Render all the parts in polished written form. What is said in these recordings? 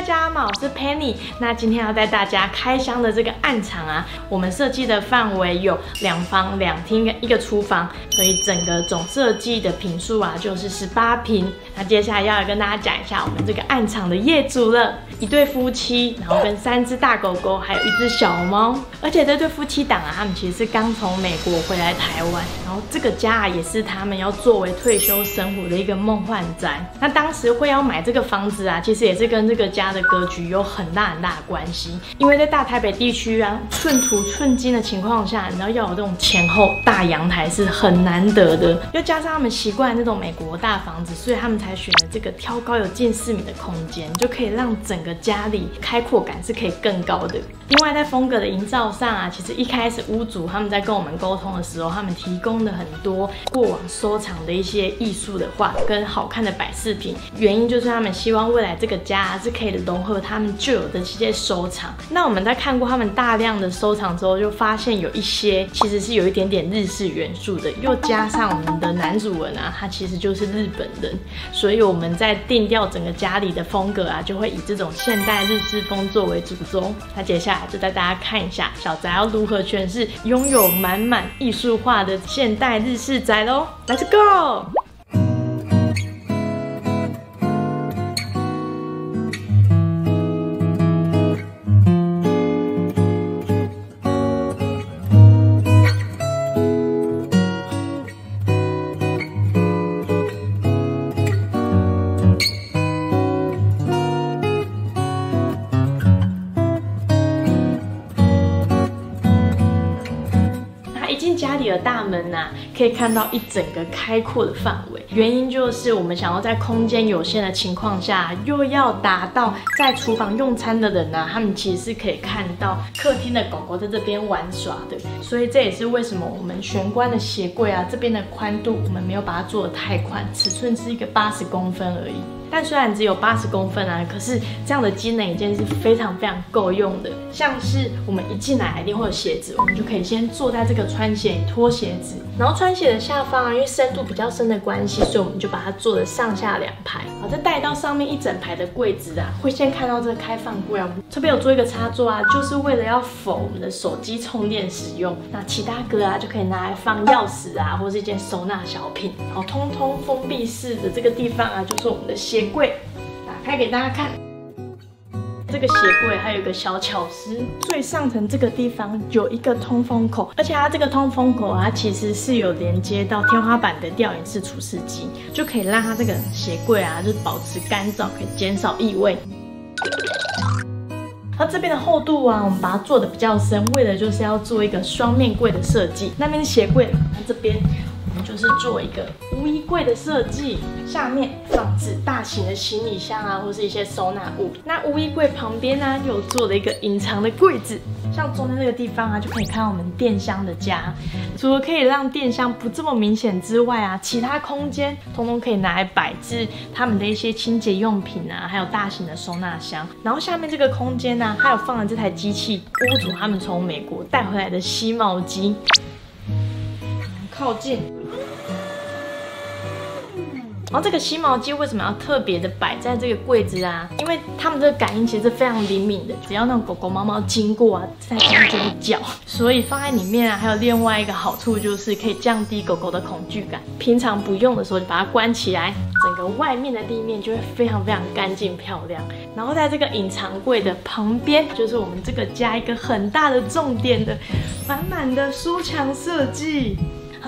家好，我是 Penny。那今天要带大家开箱的这个暗场啊，我们设计的范围有2房2厅跟1个厨房，所以整个总设计的坪数啊就是18坪。那接下来要来跟大家讲一下我们这个暗场的业主了，一对夫妻，然后跟3只大狗狗，还有1只小猫。而且这对夫妻档啊，他们其实是刚从美国回来台湾，然后这个家啊也是他们要作为退休生活的一个梦幻宅。那当时会要买这个房子啊，其实也是跟这个家的格局有很大的关系。因为在大台北地区啊，寸土寸金的情况下，你知道要有这种前后大阳台是很难得的，又加上他们习惯那种美国大房子，所以他们才选了这个挑高有近4米的空间，就可以让整个家里开阔感是可以更高的。另外在风格的营造上啊，其实一开始屋主他们在跟我们沟通的时候，他们提供了很多过往收藏的一些艺术的画跟好看的摆饰品，原因就是他们希望未来这个家啊是可以融合他们旧有的这些收藏。那我们在看过他们大量的收藏之后，就发现有一些其实是有一点点日式元素的，又加上我们的男主人啊，他其实就是日本人，所以我们在定调整个家里的风格啊，就会以这种现代日式风作为主轴。那接下来就带大家看一下小宅要如何诠释拥有满满艺术化的现代日式宅咯。 Let's go！家里的大门啊，可以看到一整个开阔的范围。原因就是我们想要在空间有限的情况下，又要达到在厨房用餐的人啊，他们其实是可以看到客厅的狗狗在这边玩耍的。所以这也是为什么我们玄关的鞋柜啊，这边的宽度我们没有把它做得太宽，尺寸是一个80公分而已。但虽然只有80公分啊，可是这样的机能已经是非常够用的。像是我们一进来一定会有鞋子，我们就可以先坐在这个穿鞋脱鞋子，然后穿鞋的下方啊，因为深度比较深的关系，所以我们就把它做了上下2排。好，再带到上面一整排的柜子啊，会先看到这个开放柜啊，这边有做一个插座啊，就是为了要否我们的手机充电使用。那其他格啊就可以拿来放钥匙啊，或是一件收纳小品。好，通通封闭式的这个地方啊，就是我们的鞋柜，打开给大家看。这个鞋柜还有一个小巧思，最上层这个地方有一个通风口，而且它这个通风口啊，它其实是有连接到天花板的吊饮式除湿机，就可以让它这个鞋柜啊，就是保持干燥，可以减少异味。它这边的厚度啊，我们把它做的比较深，为了就是要做一个双面柜的设计。那边是鞋柜，那这边我们就是做一个无衣柜的设计，下面放置大型的行李箱啊，或是一些收纳物。那无衣柜旁边呢，又做了一个隐藏的柜子，像中间这个地方啊，就可以看到我们电箱的家。除了可以让电箱不这么明显之外啊，其他空间通通可以拿来摆置他们的一些清洁用品啊，还有大型的收纳箱。然后下面这个空间呢，还有放了这台机器，屋主他们从美国带回来的吸毛机。靠近。然后这个吸毛机为什么要特别的摆在这个柜子啊？因为它们这个感应其实是非常灵敏的，只要那种狗狗、猫猫经过啊，这台机器就会叫，所以放在里面啊，还有另外一个好处就是可以降低狗狗的恐惧感。平常不用的时候就把它关起来，整个外面的地面就会非常干净漂亮。然后在这个隐藏柜的旁边，就是我们这个家一个很大的重点的满的书墙设计。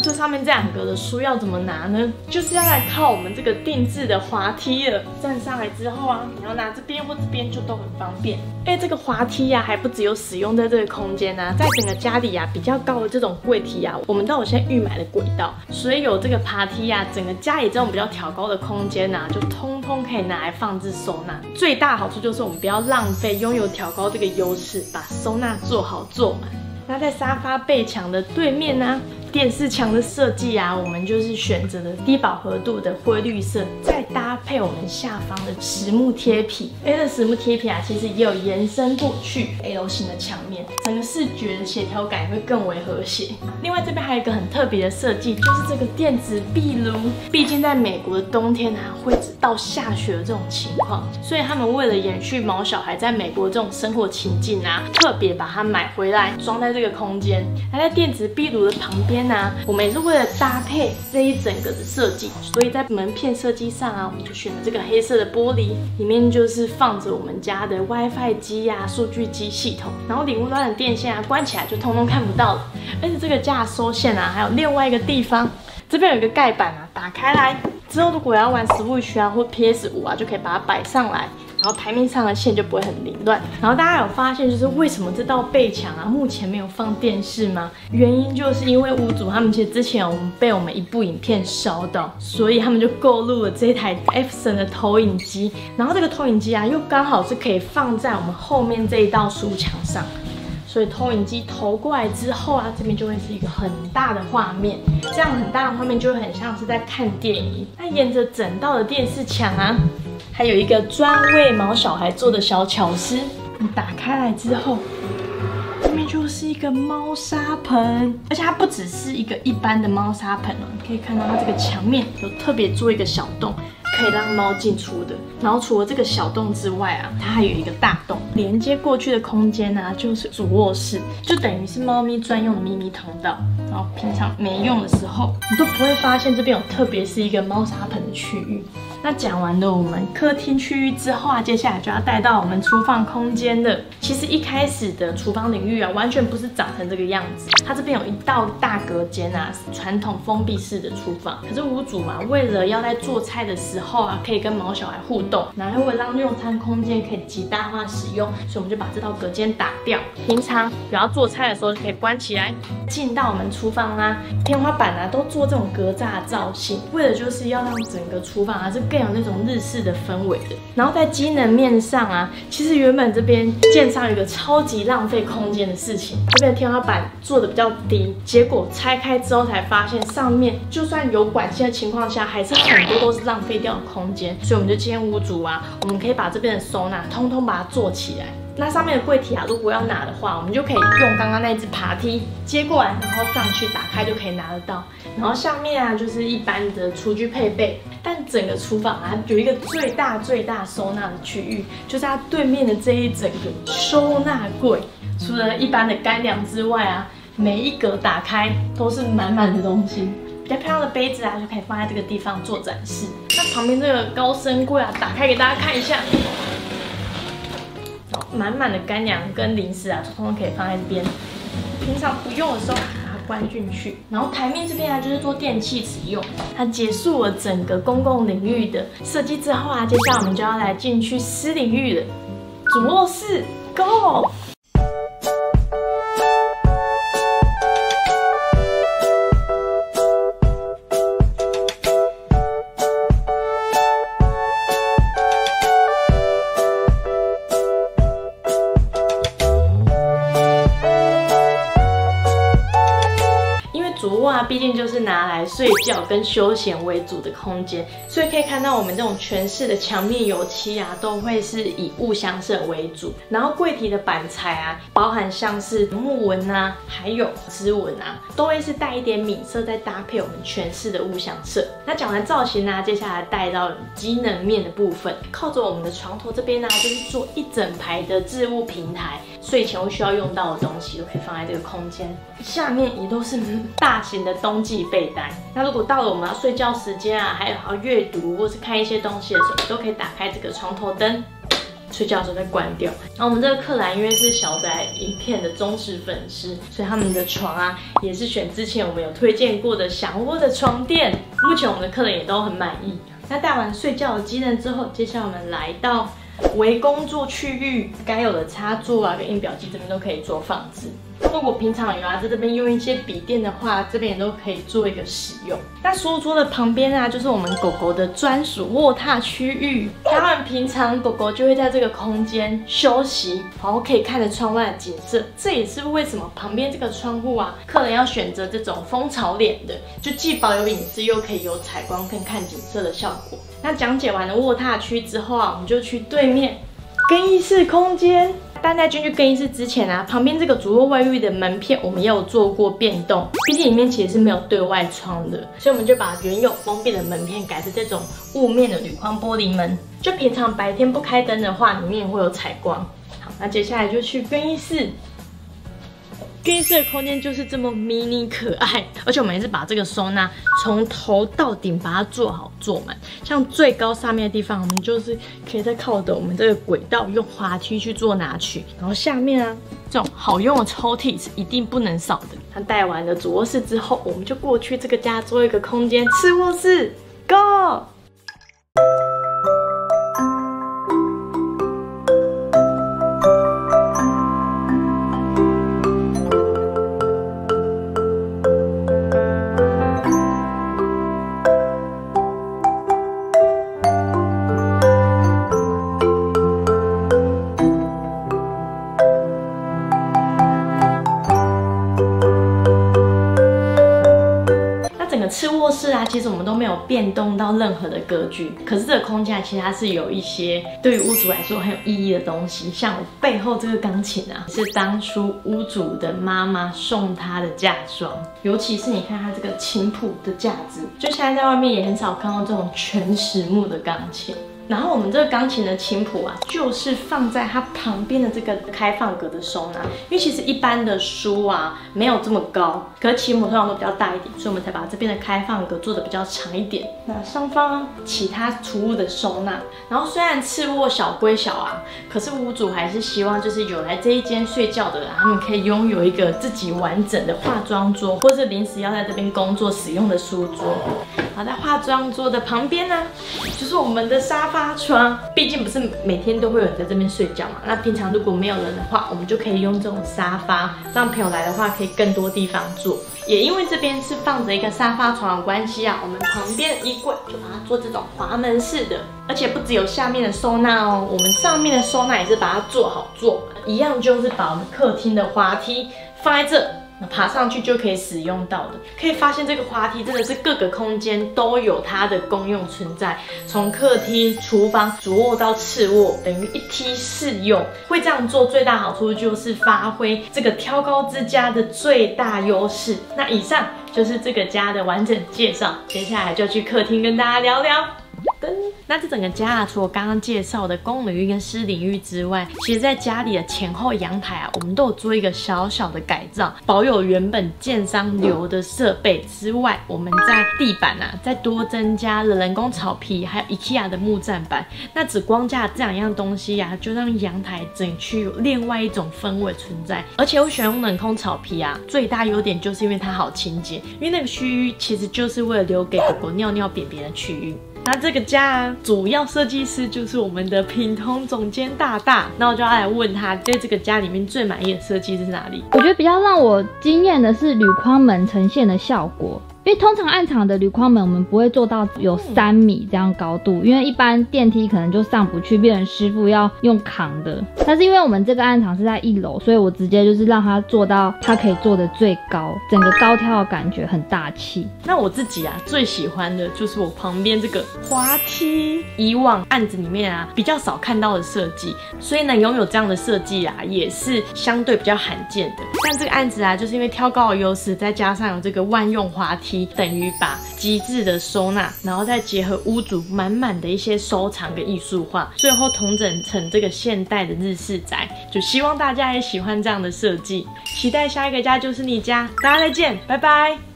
这上面这2格的书要怎么拿呢？就是要来靠我们这个定制的滑梯了。站上来之后啊，你要拿这边或这边就都很方便。这个滑梯啊，还不只有使用在这个空间啊，在整个家里啊比较高的这种柜体啊，我们都有先预买的轨道，所以有这个爬梯啊，整个家里这种比较挑高的空间啊，就通通可以拿来放置收纳。最大好处就是我们不要浪费拥有挑高这个优势，把收纳做好做满。那在沙发背墙的对面呢，电视墙的设计啊，我们就是选择了低饱和度的灰绿色，再搭配我们下方的实木贴皮。这实木贴皮啊，其实也有延伸过去 L 型的墙面，整个视觉的协调感会更为和谐。另外这边还有一个很特别的设计，就是这个电子壁炉。毕竟在美国的冬天啊，会到下雪的这种情况，所以他们为了延续毛小孩在美国这种生活情境啊，特别把它买回来装在这个空间。那在电子壁炉的旁边啊，我们也是为了搭配这一整个的设计，所以在门片设计上啊，我们就选了这个黑色的玻璃，里面就是放着我们家的 WiFi 机啊、数据机系统，然后顶端的电线啊关起来就通通看不到了。而且这个架收线啊，还有另外一个地方，这边有一个盖板啊，打开来之后，如果要玩 Switch 啊或 PS5啊，就可以把它摆上来。然后台面上的线就不会很凌乱。然后大家有发现，就是为什么这道背墙啊目前没有放电视吗？原因就是因为屋主他们其实之前被我们一部影片烧到，所以他们就购入了这台 Epson 的投影机。然后这个投影机啊，又刚好是可以放在我们后面这一道书墙上。所以投影机投过来之后啊，这边就会是一个很大的画面，这样很大的画面就会很像是在看电影。那沿着整道的电视墙啊，还有一个专为毛小孩做的小巧思，你打开来之后，这边就是一个猫砂盆，而且它不只是一个一般的猫砂盆哦，你可以看到它这个墙面有特别做一个小洞，可以让猫进出的。然后除了这个小洞之外啊，它还有一个大洞，连接过去的空间啊，就是主卧室，就等于是猫咪专用的秘密通道。然后平常没用的时候，你都不会发现这边有特别是一个猫砂盆的区域。那讲完了我们客厅区域之后啊，接下来就要带到我们厨房空间了。其实一开始的厨房领域啊，完全不是长成这个样子。它这边有一道大隔间啊，传统封闭式的厨房。可是屋主嘛，为了要在做菜的时候啊，可以跟毛小孩互动，然后为了让用餐空间可以极大化使用，所以我们就把这道隔间打掉。平常有要做菜的时候就可以关起来。进到我们厨房啊，天花板啊都做这种格栅造型，为了就是要让整个厨房啊是更有那种日式的氛围的。然后在机能面上啊，其实原本这边建商有一个超级浪费空间的事情，这边的天花板做的比较低，结果拆开之后才发现上面就算有管线的情况下，还是很多都是浪费掉的空间。所以我们就建议屋主啊，我们可以把这边的收纳通通把它做起来。那上面的柜体啊，如果要拿的话，我们就可以用刚刚那只爬梯接过来，然后上去打开就可以拿得到。然后上面啊就是一般的厨具配备，但整个厨房啊有一个最大收纳的区域，就是它对面的这一整个收纳柜。除了一般的干粮之外啊，每一格打开都是满满的东西。比较漂亮的杯子啊，就可以放在这个地方做展示。那旁边这个高身柜啊，打开给大家看一下。满满的干粮跟零食啊，通通可以放在这边。平常不用的时候，把它关进去。然后台面这边啊，就是做电器使用。它结束了整个公共领域的设计之后啊，接下来我们就要来进去私领域了。主卧室 ，Go！主卧啊，毕竟就是拿来睡觉跟休闲为主的空间，所以可以看到我们这种全室的墙面油漆啊，都会是以雾相色为主。然后柜体的板材啊，包含像是木纹啊，还有织纹啊，都会是带一点米色，再搭配我们全室的雾相色。那讲完造型啊，接下来带到机能面的部分，靠着我们的床头这边呢，就是做一整排的置物平台，睡前会需要用到的东西都可以放在这个空间。下面也都是大型的冬季被单。那如果到了我们要睡觉时间啊，还有要阅读或是看一些东西的时候，都可以打开这个床头灯，睡觉的时候再关掉。然后我们这个客人因为是小宅影片的忠实粉丝，所以他们的床啊也是选之前我们有推荐过的享窝的床垫，目前我们的客人也都很满意。那带完睡觉的机能之后，接下来我们来到为工作区域，该有的插座啊跟印表机这边都可以做放置。如果平常有在这边用一些笔电的话，这边也都可以做一个使用。那书桌的旁边啊，就是我们狗狗的专属卧榻区域。当然，平常狗狗就会在这个空间休息，然后可以看着窗外的景色。这也是为什么旁边这个窗户啊，客人要选择这种蜂巢脸的，就既保有隐私，又可以有采光跟看景色的效果。那讲解完了卧榻区之后啊，我们就去对面更衣室空间。但在进去更衣室之前啊，旁边这个主卧卫浴的门片我们也有做过变动，毕竟里面其实是没有对外窗的，所以我们就把原有封闭的门片改成这种雾面的铝框玻璃门。就平常白天不开灯的话，里面也会有采光。好，那接下来就去更衣室。更衣室的空间就是这么迷你可爱，而且我们也是把这个收纳从头到顶把它做好做满。像最高上面的地方，我们就是可以再靠着我们这个轨道用滑梯去做拿取。然后下面啊，这种好用的抽屉是一定不能少的。那带完了主卧室之后，我们就过去这个家做一个空间次卧室 ，Go！次卧室啊，其实我们都没有变动到任何的格局，可是这个空间其实它是有一些对于屋主来说很有意义的东西，像我背后这个钢琴啊，是当初屋主的妈妈送他的嫁妆，尤其是你看它这个琴谱的架子，就现在在外面也很少看到这种全实木的钢琴。然后我们这个钢琴的琴谱啊，就是放在它旁边的这个开放格的收纳，因为其实一般的书啊没有这么高，可是琴谱通常都比较大一点，所以我们才把这边的开放格做的比较长一点。那上方其他储物的收纳，然后虽然次卧小归小啊，可是屋主还是希望就是有来这一间睡觉的人，他们可以拥有一个自己完整的化妆桌，或是临时要在这边工作使用的书桌。好，在化妆桌的旁边呢，就是我们的沙发床，毕竟不是每天都会有人在这边睡觉嘛。那平常如果没有人的话，我们就可以用这种沙发，让朋友来的话可以更多地方坐。也因为这边是放着一个沙发床的关系啊，我们旁边的衣柜就把它做这种滑门式的，而且不只有下面的收纳哦，我们上面的收纳也是把它做好做满，一样就是把我们客厅的滑梯放在这。那爬上去就可以使用到的，可以发现这个滑梯真的是各个空间都有它的功用存在，从客厅、厨房、主卧到次卧，等于一梯适用。会这样做最大好处就是发挥这个挑高之家的最大优势。那以上就是这个家的完整介绍，接下来就去客厅跟大家聊聊。那这整个家啊，除了刚刚介绍的公领域跟私领域之外，其实在家里的前后阳台啊，我们都有做一个小小的改造，保有原本建商留的设备之外，我们在地板啊，再多增加了人工草皮，还有 IKEA 的木栈板。那只光架这两样东西啊，就让阳台整区有另外一种氛围存在。而且我喜欢用人工草皮啊，最大优点就是因为它好清洁，因为那个区域其实就是为了留给狗狗尿尿便便的区域。那这个家啊，主要设计师就是我们的品通总监大大，那我就要来问他，对这个家里面最满意的设计是哪里？我觉得比较让我惊艳的是铝框门呈现的效果。因为通常暗场的铝框门我们不会做到有3米这样高度，因为一般电梯可能就上不去，变成师傅要用扛的。但是因为我们这个暗场是在1楼，所以我直接就是让它做到它可以做的最高，整个高挑的感觉很大气。那我自己啊最喜欢的就是我旁边这个滑梯，以往案子里面啊比较少看到的设计，所以呢拥有这样的设计啊也是相对比较罕见的。但这个案子啊就是因为挑高的优势，再加上有这个万用滑梯，等于把极致的收纳，然后再结合屋主满满的一些收藏跟艺术化，最后统整成这个现代的日式宅。就希望大家也喜欢这样的设计，期待下一个家就是你家，大家再见，拜拜。